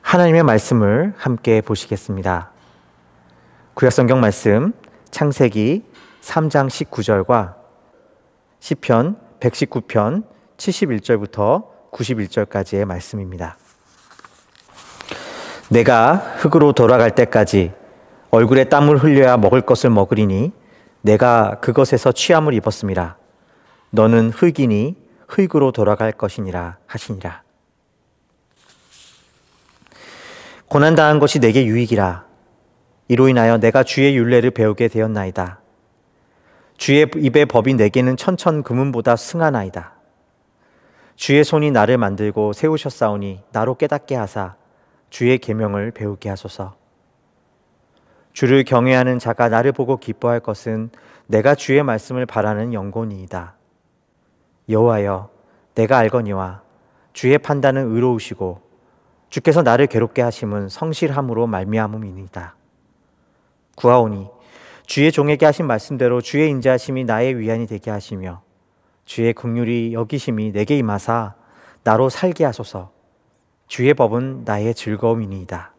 하나님의 말씀을 함께 보시겠습니다. 구약성경 말씀 창세기 3장 19절과 시편 119편 71절부터 91절까지의 말씀입니다. 내가 흙으로 돌아갈 때까지 얼굴에 땀을 흘려야 먹을 것을 먹으리니 내가 그것에서 취함을 입었음이라. 너는 흙이니 흙으로 돌아갈 것이니라 하시니라. 고난당한 것이 내게 유익이라. 이로 인하여 내가 주의 율례를 배우게 되었나이다. 주의 입의 법이 내게는 천천 금은보다 승하나이다. 주의 손이 나를 만들고 세우셨사오니 나로 깨닫게 하사 주의 계명을 배우게 하소서. 주를 경외하는 자가 나를 보고 기뻐할 것은 내가 주의 말씀을 바라는 영혼이이다. 여호와여, 내가 알거니와 주의 판단은 의로우시고 주께서 나를 괴롭게 하심은 성실함으로 말미암음이니이다. 구하오니 주의 종에게 하신 말씀대로 주의 인자하심이 나의 위안이 되게 하시며 주의 긍휼이 여기심이 내게 임하사 나로 살게 하소서. 주의 법은 나의 즐거움이니이다.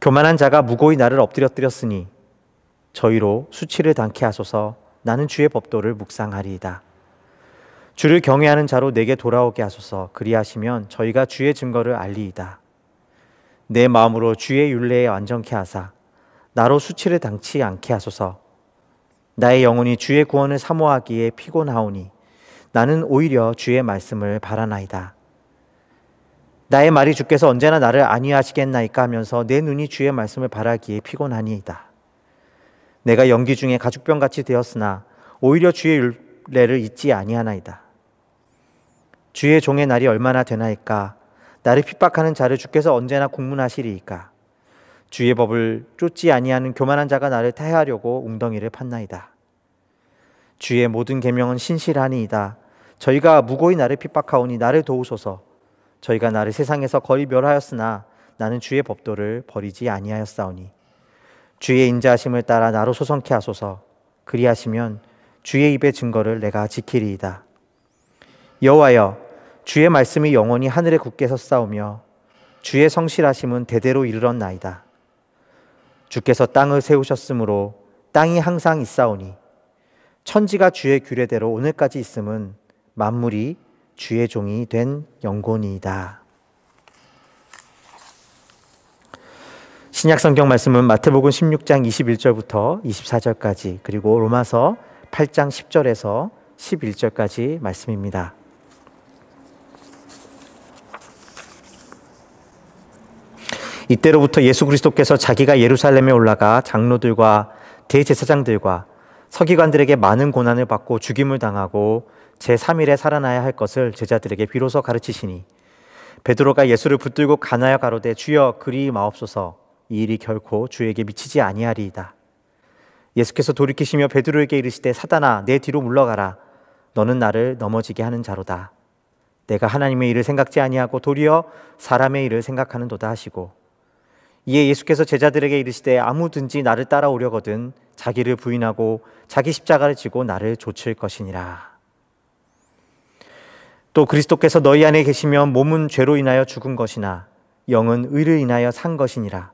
교만한 자가 무고히 나를 엎드렸으니 저희로 수치를 당케 하소서. 나는 주의 법도를 묵상하리이다. 주를 경외하는 자로 내게 돌아오게 하소서. 그리하시면 저희가 주의 증거를 알리이다. 내 마음으로 주의 율례에 완전케 하사 나로 수치를 당치 않게 하소서. 나의 영혼이 주의 구원을 사모하기에 피곤하오니 나는 오히려 주의 말씀을 바라나이다. 나의 말이 주께서 언제나 나를 안위하시겠나이까 하면서 내 눈이 주의 말씀을 바라기에 피곤하니이다. 내가 연기 중에 가죽병같이 되었으나 오히려 주의 율례를 잊지 아니하나이다. 주의 종의 날이 얼마나 되나이까? 나를 핍박하는 자를 주께서 언제나 국문하시리이까? 주의 법을 쫓지 아니하는 교만한 자가 나를 태하려고 웅덩이를 팠나이다. 주의 모든 계명은 신실하니이다. 저희가 무고히 나를 핍박하오니 나를 도우소서. 저희가 나를 세상에서 거의 멸하였으나 나는 주의 법도를 버리지 아니하였사오니 주의 인자하심을 따라 나로 소성케 하소서. 그리하시면 주의 입의 증거를 내가 지키리이다. 여호와여, 주의 말씀이 영원히 하늘에 굳게 섰사오며 주의 성실하심은 대대로 이르렀나이다. 주께서 땅을 세우셨으므로 땅이 항상 있사오니 천지가 주의 규례대로 오늘까지 있음은 만물이 주의 종이 된 영혼이이다. 신약성경 말씀은 마태복음 16장 21절부터 24절까지 그리고 로마서 8장 10절에서 11절까지 말씀입니다. 이때로부터 예수 그리스도께서 자기가 예루살렘에 올라가 장로들과 대제사장들과 서기관들에게 많은 고난을 받고 죽임을 당하고 제3일에 살아나야 할 것을 제자들에게 비로소 가르치시니 베드로가 예수를 붙들고 간하여 가로되 주여 그리 마옵소서. 이 일이 결코 주에게 미치지 아니하리이다. 예수께서 돌이키시며 베드로에게 이르시되 사단아 내 뒤로 물러가라. 너는 나를 넘어지게 하는 자로다. 내가 하나님의 일을 생각지 아니하고 도리어 사람의 일을 생각하는도다 하시고 이에 예수께서 제자들에게 이르시되 아무든지 나를 따라오려거든 자기를 부인하고 자기 십자가를 지고 나를 좇을 것이니라. 또 그리스도께서 너희 안에 계시면 몸은 죄로 인하여 죽은 것이나 영은 의를 인하여 산 것이니라.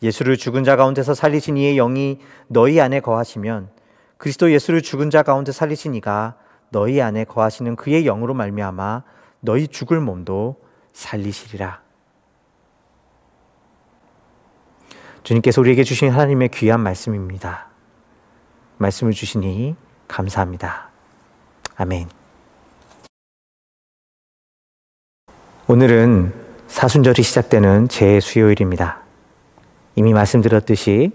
예수를 죽은 자 가운데서 살리신 이의 영이 너희 안에 거하시면 그리스도 예수를 죽은 자 가운데 살리신 이가 너희 안에 거하시는 그의 영으로 말미암아 너희 죽을 몸도 살리시리라. 주님께서 우리에게 주신 하나님의 귀한 말씀입니다. 말씀을 주시니 감사합니다. 아멘. 오늘은 사순절이 시작되는 제수요일입니다. 이미 말씀드렸듯이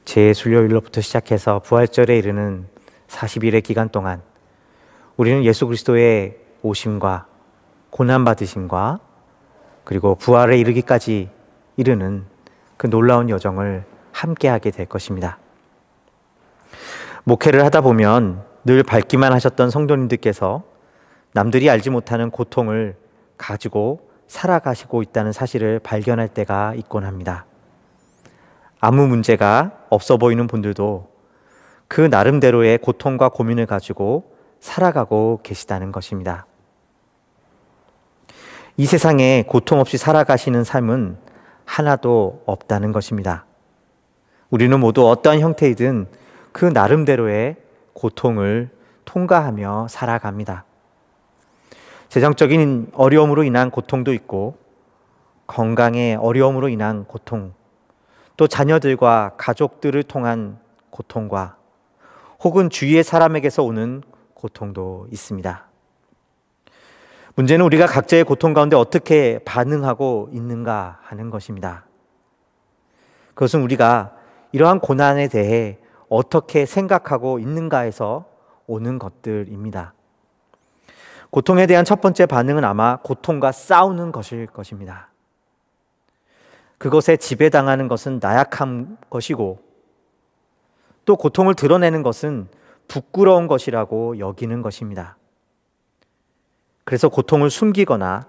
제수요일로부터 시작해서 부활절에 이르는 40일의 기간 동안 우리는 예수 그리스도의 오심과 고난받으심과 그리고 부활에 이르기까지 이르는 그 놀라운 여정을 함께하게 될 것입니다. 목회를 하다 보면 늘 밝기만 하셨던 성도님들께서 남들이 알지 못하는 고통을 가지고 살아가시고 있다는 사실을 발견할 때가 있곤 합니다. 아무 문제가 없어 보이는 분들도 그 나름대로의 고통과 고민을 가지고 살아가고 계시다는 것입니다. 이 세상에 고통 없이 살아가시는 삶은 하나도 없다는 것입니다. 우리는 모두 어떠한 형태이든 그 나름대로의 고통을 통과하며 살아갑니다. 재정적인 어려움으로 인한 고통도 있고, 건강의 어려움으로 인한 고통, 또 자녀들과 가족들을 통한 고통과 혹은 주위의 사람에게서 오는 고통도 있습니다. 문제는 우리가 각자의 고통 가운데 어떻게 반응하고 있는가 하는 것입니다. 그것은 우리가 이러한 고난에 대해 어떻게 생각하고 있는가에서 오는 것들입니다. 고통에 대한 첫 번째 반응은 아마 고통과 싸우는 것일 것입니다. 그것에 지배당하는 것은 나약한 것이고, 또 고통을 드러내는 것은 부끄러운 것이라고 여기는 것입니다. 그래서 고통을 숨기거나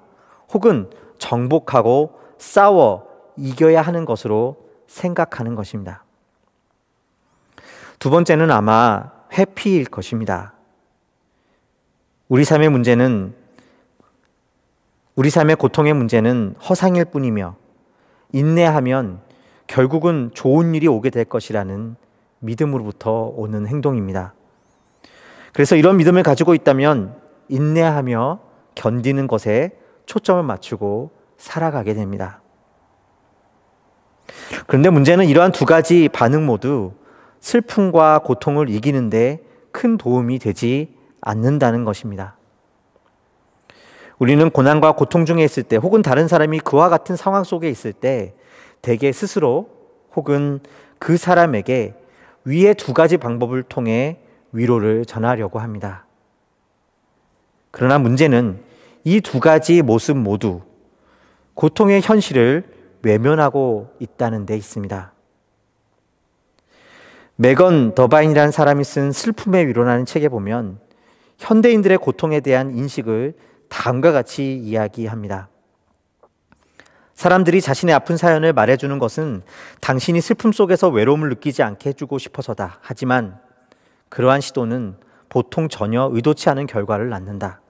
혹은 정복하고 싸워 이겨야 하는 것으로 생각하는 것입니다. 두 번째는 아마 회피일 것입니다. 우리 삶의 고통의 문제는 허상일 뿐이며, 인내하면 결국은 좋은 일이 오게 될 것이라는 믿음으로부터 오는 행동입니다. 그래서 이런 믿음을 가지고 있다면 인내하며 견디는 것에 초점을 맞추고 살아가게 됩니다. 그런데 문제는 이러한 두 가지 반응 모두 슬픔과 고통을 이기는데 큰 도움이 되지 않는다는 것입니다. 우리는 고난과 고통 중에 있을 때, 혹은 다른 사람이 그와 같은 상황 속에 있을 때 대개 스스로 혹은 그 사람에게 위의 두 가지 방법을 통해 위로를 전하려고 합니다. 그러나 문제는 이 두 가지 모습 모두 고통의 현실을 외면하고 있다는 데 있습니다. 메건 더바인이라는 사람이 쓴 슬픔의 위로라는 책에 보면 현대인들의 고통에 대한 인식을 다음과 같이 이야기합니다. 사람들이 자신의 아픈 사연을 말해주는 것은 당신이 슬픔 속에서 외로움을 느끼지 않게 해주고 싶어서다. 하지만 그러한 시도는 보통 전혀 의도치 않은 결과를 낳는다.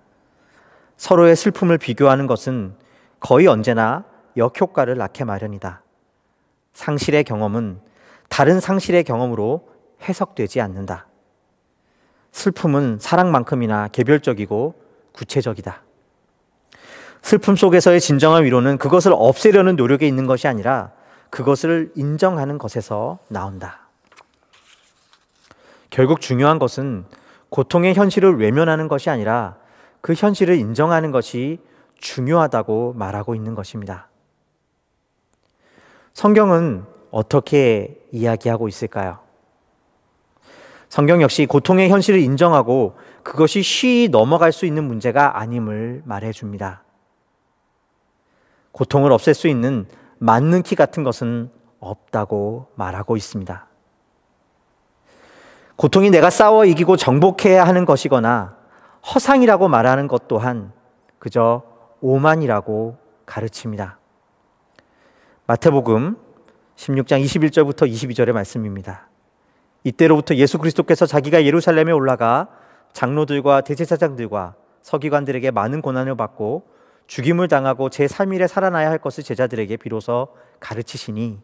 서로의 슬픔을 비교하는 것은 거의 언제나 역효과를 낳게 마련이다. 상실의 경험은 다른 상실의 경험으로 해석되지 않는다. 슬픔은 사랑만큼이나 개별적이고 구체적이다. 슬픔 속에서의 진정한 위로는 그것을 없애려는 노력에 있는 것이 아니라 그것을 인정하는 것에서 나온다. 결국 중요한 것은 고통의 현실을 외면하는 것이 아니라 그 현실을 인정하는 것이 중요하다고 말하고 있는 것입니다. 성경은 어떻게 이야기하고 있을까요? 성경 역시 고통의 현실을 인정하고 그것이 쉬이 넘어갈 수 있는 문제가 아님을 말해줍니다. 고통을 없앨 수 있는 맞는 키 같은 것은 없다고 말하고 있습니다. 고통이 내가 싸워 이기고 정복해야 하는 것이거나 허상이라고 말하는 것 또한 그저 오만이라고 가르칩니다. 마태복음 16장 21절부터 22절의 말씀입니다. 이때로부터 예수 그리스도께서 자기가 예루살렘에 올라가 장로들과 대제사장들과 서기관들에게 많은 고난을 받고 죽임을 당하고 제3일에 살아나야 할 것을 제자들에게 비로소 가르치시니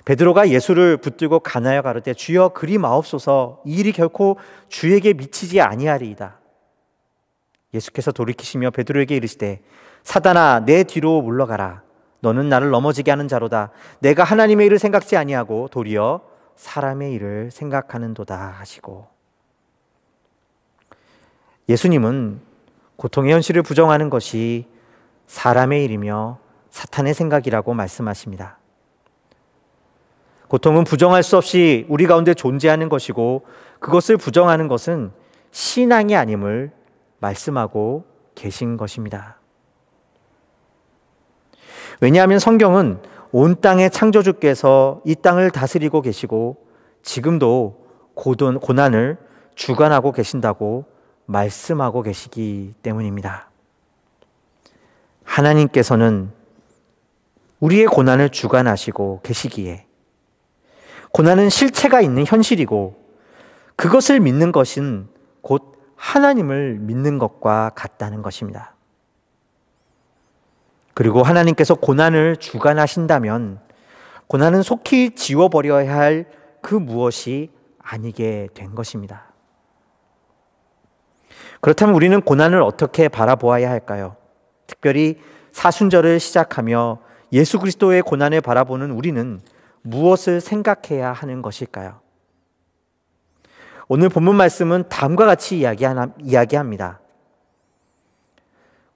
베드로가 예수를 붙들고 가나여 가로되 주여 그리 마옵소서 이 일이 결코 주에게 미치지 아니하리이다. 예수께서 돌이키시며 베드로에게 이르시되 사단아 내 뒤로 물러가라. 너는 나를 넘어지게 하는 자로다. 내가 하나님의 일을 생각지 아니하고 도리어 사람의 일을 생각하는도다 하시고, 예수님은 고통의 현실을 부정하는 것이 사람의 일이며 사탄의 생각이라고 말씀하십니다. 고통은 부정할 수 없이 우리 가운데 존재하는 것이고 그것을 부정하는 것은 신앙이 아님을 말씀하고 계신 것입니다. 왜냐하면 성경은 온 땅의 창조주께서 이 땅을 다스리고 계시고 지금도 고난을 주관하고 계신다고 말씀하고 계시기 때문입니다. 하나님께서는 우리의 고난을 주관하시고 계시기에 고난은 실체가 있는 현실이고 그것을 믿는 것은 곧 하나님을 믿는 것과 같다는 것입니다. 그리고 하나님께서 고난을 주관하신다면 고난은 속히 지워버려야 할 그 무엇이 아니게 된 것입니다. 그렇다면 우리는 고난을 어떻게 바라보아야 할까요? 특별히 사순절을 시작하며 예수 그리스도의 고난을 바라보는 우리는 무엇을 생각해야 하는 것일까요? 오늘 본문 말씀은 다음과 같이 이야기합니다.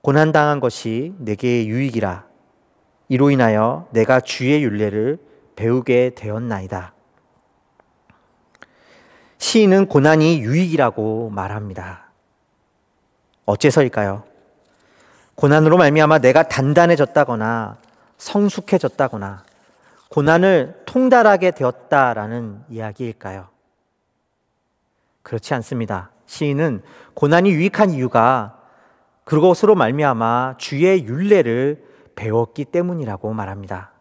고난당한 것이 내게 유익이라. 이로 인하여 내가 주의 율례를 배우게 되었나이다. 시인은 고난이 유익이라고 말합니다. 어째서일까요? 고난으로 말미암아 내가 단단해졌다거나 성숙해졌다거나 고난을 통달하게 되었다라는 이야기일까요? 그렇지 않습니다. 시인은 고난이 유익한 이유가 그것으로 말미암아 주의 율례를 배웠기 때문이라고 말합니다.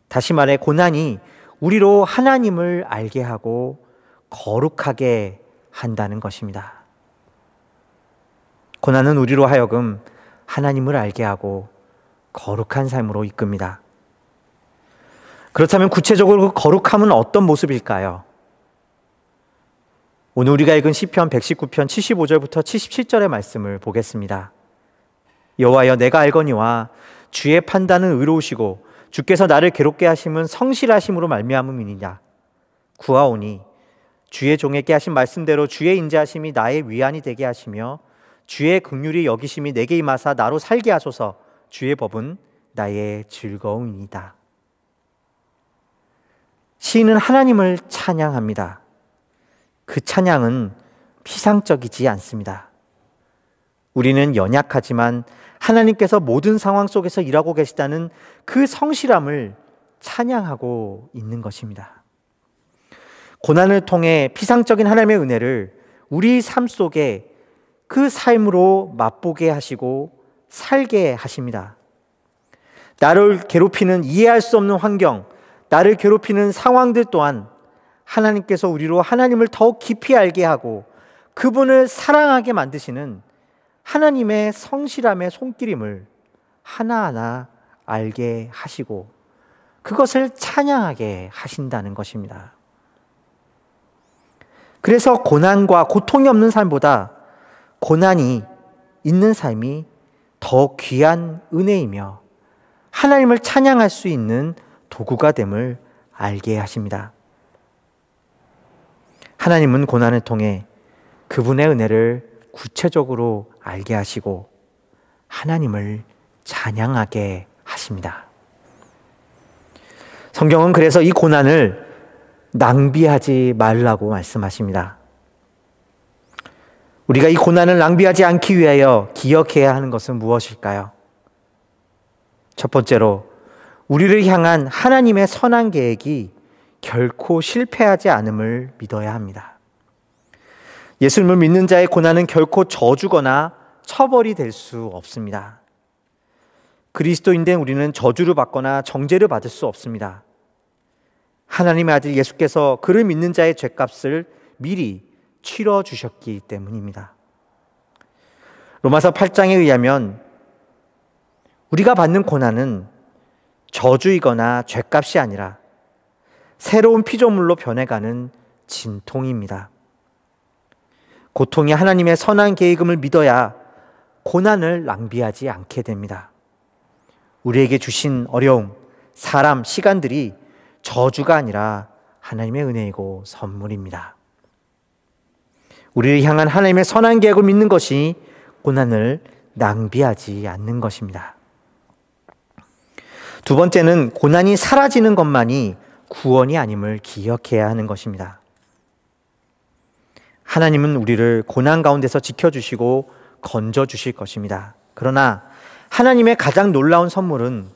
다시 말해 고난이 우리로 하나님을 알게 하고 거룩하게 한다는 것입니다. 고난은 우리로 하여금 하나님을 알게 하고 거룩한 삶으로 이끕니다. 그렇다면 구체적으로 그 거룩함은 어떤 모습일까요? 오늘 우리가 읽은 시편 119편 75절부터 77절의 말씀을 보겠습니다. 여호와여 내가 알거니와 주의 판단은 의로우시고 주께서 나를 괴롭게 하심은 성실하심으로 말미암음이니라. 구하오니 주의 종에게 하신 말씀대로 주의 인자하심이 나의 위안이 되게 하시며 주의 긍휼이 여기심이 내게 임하사 나로 살게 하소서. 주의 법은 나의 즐거움이니이다. 시인은 하나님을 찬양합니다. 그 찬양은 피상적이지 않습니다. 우리는 연약하지만 하나님께서 모든 상황 속에서 일하고 계시다는 그 성실함을 찬양하고 있는 것입니다. 고난을 통해 피상적인 하나님의 은혜를 우리 삶 속에 그 삶으로 맛보게 하시고 살게 하십니다. 나를 괴롭히는 이해할 수 없는 환경, 나를 괴롭히는 상황들 또한 하나님께서 우리로 하나님을 더욱 깊이 알게 하고 그분을 사랑하게 만드시는 하나님의 성실함의 손길임을 하나하나 알게 하시고 그것을 찬양하게 하신다는 것입니다. 그래서 고난과 고통이 없는 삶보다 고난이 있는 삶이 더 귀한 은혜이며 하나님을 찬양할 수 있는 도구가 됨을 알게 하십니다. 하나님은 고난을 통해 그분의 은혜를 구체적으로 알게 하시고 하나님을 찬양하게 하십니다. 성경은 그래서 이 고난을 낭비하지 말라고 말씀하십니다. 우리가 이 고난을 낭비하지 않기 위하여 기억해야 하는 것은 무엇일까요? 첫 번째로 우리를 향한 하나님의 선한 계획이 결코 실패하지 않음을 믿어야 합니다. 예수님을 믿는 자의 고난은 결코 저주거나 처벌이 될 수 없습니다. 그리스도인된 우리는 저주를 받거나 정죄를 받을 수 없습니다. 하나님의 아들 예수께서 그를 믿는 자의 죄값을 미리 치러 주셨기 때문입니다. 로마서 8장에 의하면 우리가 받는 고난은 저주이거나 죄값이 아니라 새로운 피조물로 변해가는 진통입니다. 고통이 하나님의 선한 계획임을 믿어야 고난을 낭비하지 않게 됩니다. 우리에게 주신 어려움, 사람, 시간들이 저주가 아니라 하나님의 은혜이고 선물입니다. 우리를 향한 하나님의 선한 계획을 믿는 것이 고난을 낭비하지 않는 것입니다. 두 번째는 고난이 사라지는 것만이 구원이 아님을 기억해야 하는 것입니다. 하나님은 우리를 고난 가운데서 지켜주시고 건져주실 것입니다. 그러나 하나님의 가장 놀라운 선물은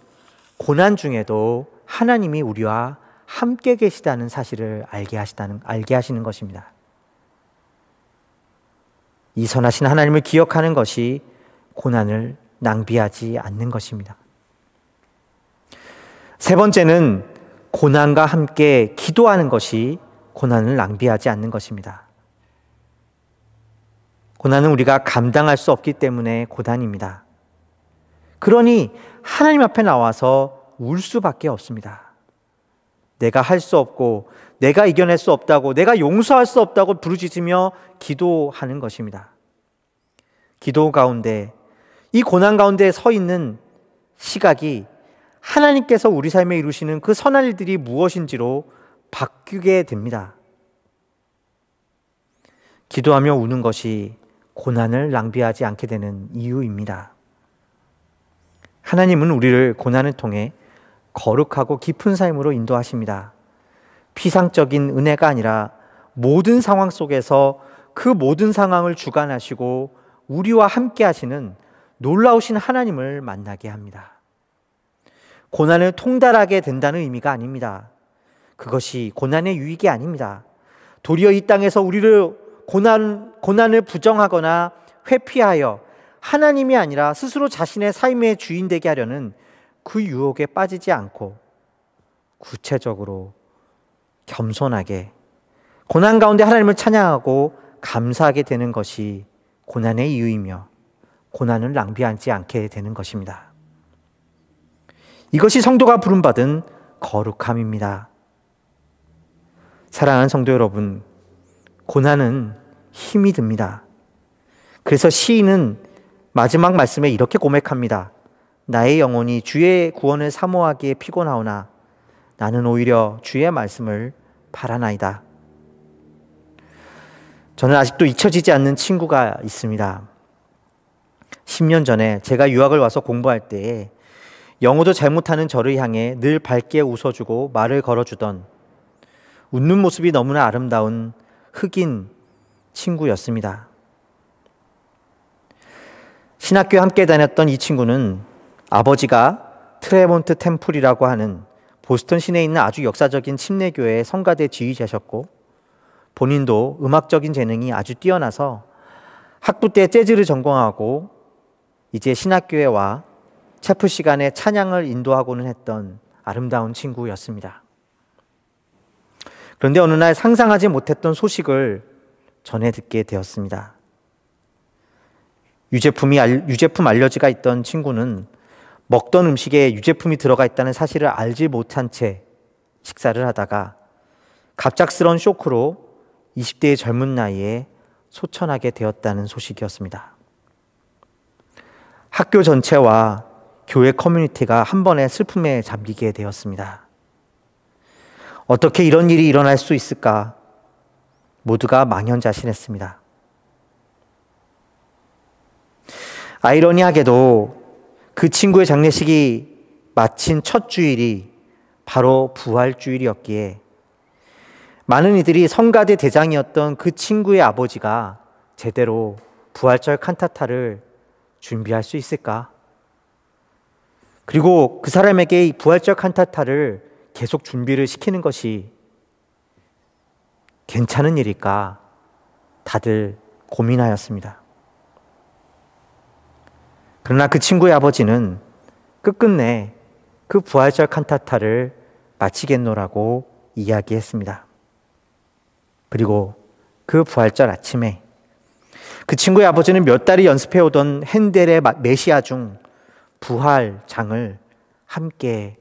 고난 중에도 하나님이 우리와 함께 계시다는 사실을 알게 하시는 것입니다. 이 선하신 하나님을 기억하는 것이 고난을 낭비하지 않는 것입니다. 세 번째는 고난과 함께 기도하는 것이 고난을 낭비하지 않는 것입니다. 고난은 우리가 감당할 수 없기 때문에 고난입니다. 그러니 하나님 앞에 나와서 울 수밖에 없습니다. 내가 할 수 없고 내가 이겨낼 수 없다고, 내가 용서할 수 없다고 부르짖으며 기도하는 것입니다. 기도 가운데, 이 고난 가운데 서 있는 시각이 하나님께서 우리 삶에 이루시는 그 선한 일들이 무엇인지로 바뀌게 됩니다. 기도하며 우는 것이 고난을 낭비하지 않게 되는 이유입니다. 하나님은 우리를 고난을 통해 거룩하고 깊은 삶으로 인도하십니다. 피상적인 은혜가 아니라 모든 상황 속에서 그 모든 상황을 주관하시고 우리와 함께 하시는 놀라우신 하나님을 만나게 합니다. 고난을 통달하게 된다는 의미가 아닙니다. 그것이 고난의 유익이 아닙니다. 도리어 이 땅에서 우리를 고난을 부정하거나 회피하여 하나님이 아니라 스스로 자신의 삶의 주인 되게 하려는 그 유혹에 빠지지 않고 구체적으로 겸손하게 고난 가운데 하나님을 찬양하고 감사하게 되는 것이 고난의 이유이며 고난을 낭비하지 않게 되는 것입니다. 이것이 성도가 부름받은 거룩함입니다. 사랑하는 성도 여러분, 고난은 힘이 듭니다. 그래서 시인은 마지막 말씀에 이렇게 고백합니다. 나의 영혼이 주의 구원을 사모하기에 피곤하오나 나는 오히려 주의 말씀을 바라나이다. 저는 아직도 잊혀지지 않는 친구가 있습니다. 10년 전에 제가 유학을 와서 공부할 때에 영어도 잘 못하는 저를 향해 늘 밝게 웃어주고 말을 걸어주던 웃는 모습이 너무나 아름다운 흑인 친구였습니다. 신학교에 함께 다녔던 이 친구는 아버지가 트레몬트 템플이라고 하는 보스턴 시내에 있는 아주 역사적인 침례교회의 성가대 지휘자셨고 본인도 음악적인 재능이 아주 뛰어나서 학부 때 재즈를 전공하고 이제 신학교에 와 체프 시간에 찬양을 인도하고는 했던 아름다운 친구였습니다. 그런데 어느 날 상상하지 못했던 소식을 전해 듣게 되었습니다. 유제품 알러지가 있던 친구는 먹던 음식에 유제품이 들어가 있다는 사실을 알지 못한 채 식사를 하다가 갑작스러운 쇼크로 20대의 젊은 나이에 소천하게 되었다는 소식이었습니다. 학교 전체와 교회 커뮤니티가 한 번에 슬픔에 잠기게 되었습니다. 어떻게 이런 일이 일어날 수 있을까? 모두가 망연자실했습니다. 아이러니하게도 그 친구의 장례식이 마친 첫 주일이 바로 부활주일이었기에 많은 이들이 성가대 대장이었던 그 친구의 아버지가 제대로 부활절 칸타타를 준비할 수 있을까? 그리고 그 사람에게 이 부활절 칸타타를 계속 준비를 시키는 것이 괜찮은 일일까? 다들 고민하였습니다. 그러나 그 친구의 아버지는 끝끝내 그 부활절 칸타타를 마치겠노라고 이야기했습니다. 그리고 그 부활절 아침에 그 친구의 아버지는 몇 달이 연습해오던 핸델의 메시아 중 부활장을 함께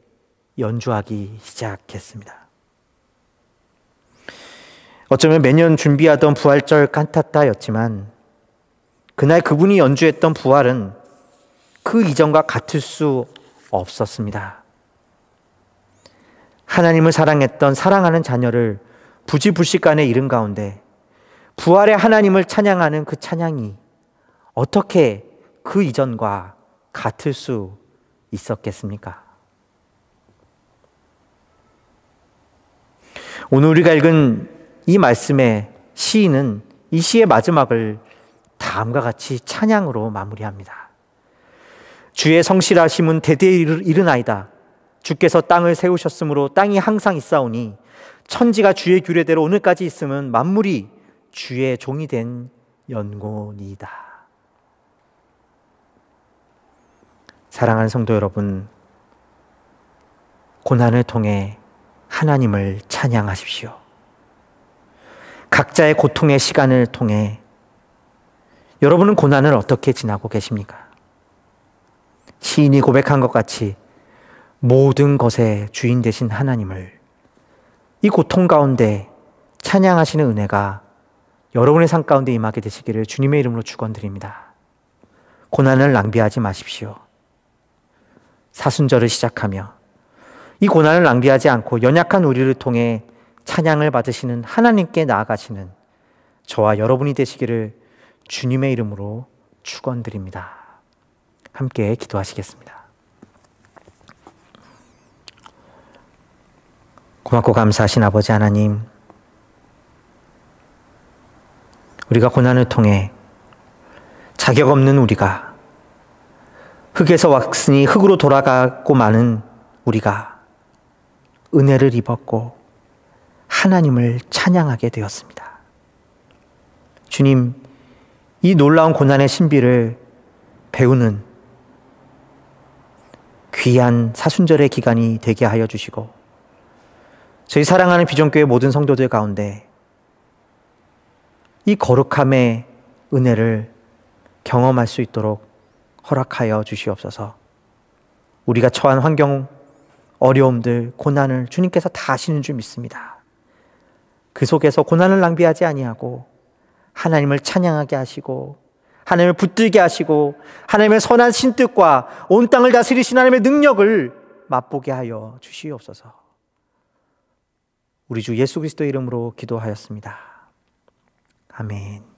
연주하기 시작했습니다. 어쩌면 매년 준비하던 부활절 칸타타였지만 그날 그분이 연주했던 부활은 그 이전과 같을 수 없었습니다. 하나님을 사랑했던 사랑하는 자녀를 부지불식간에 잃은 가운데 부활의 하나님을 찬양하는 그 찬양이 어떻게 그 이전과 같을 수 있었겠습니까? 오늘 우리가 읽은 이 말씀의 시인은 이 시의 마지막을 다음과 같이 찬양으로 마무리합니다. 주의 성실하심은 대대에 이르나이다. 주께서 땅을 세우셨으므로 땅이 항상 있사오니 천지가 주의 규례대로 오늘까지 있음은 만물이 주의 종이 된 연고니이다. 사랑하는 성도 여러분, 고난을 통해 하나님을 찬양하십시오. 각자의 고통의 시간을 통해 여러분은 고난을 어떻게 지나고 계십니까? 시인이 고백한 것 같이 모든 것의 주인 되신 하나님을 이 고통 가운데 찬양하시는 은혜가 여러분의 삶 가운데 임하게 되시기를 주님의 이름으로 축원드립니다. 고난을 낭비하지 마십시오. 사순절을 시작하며 이 고난을 낭비하지 않고 연약한 우리를 통해 찬양을 받으시는 하나님께 나아가시는 저와 여러분이 되시기를 주님의 이름으로 축원드립니다. 함께 기도하시겠습니다. 고맙고 감사하신 아버지 하나님, 우리가 고난을 통해 자격 없는 우리가, 흙에서 왔으니 흙으로 돌아가고 마는 우리가 은혜를 입었고 하나님을 찬양하게 되었습니다. 주님, 이 놀라운 고난의 신비를 배우는 귀한 사순절의 기간이 되게 하여 주시고 저희 사랑하는 비전교회 모든 성도들 가운데 이 거룩함의 은혜를 경험할 수 있도록 허락하여 주시옵소서. 우리가 처한 환경, 어려움들, 고난을 주님께서 다 아시는 줄 믿습니다. 그 속에서 고난을 낭비하지 아니하고 하나님을 찬양하게 하시고 하나님을 붙들게 하시고 하나님의 선한 신뜻과 온 땅을 다스리신 하나님의 능력을 맛보게 하여 주시옵소서. 우리 주 예수 그리스도의 이름으로 기도하였습니다. 아멘.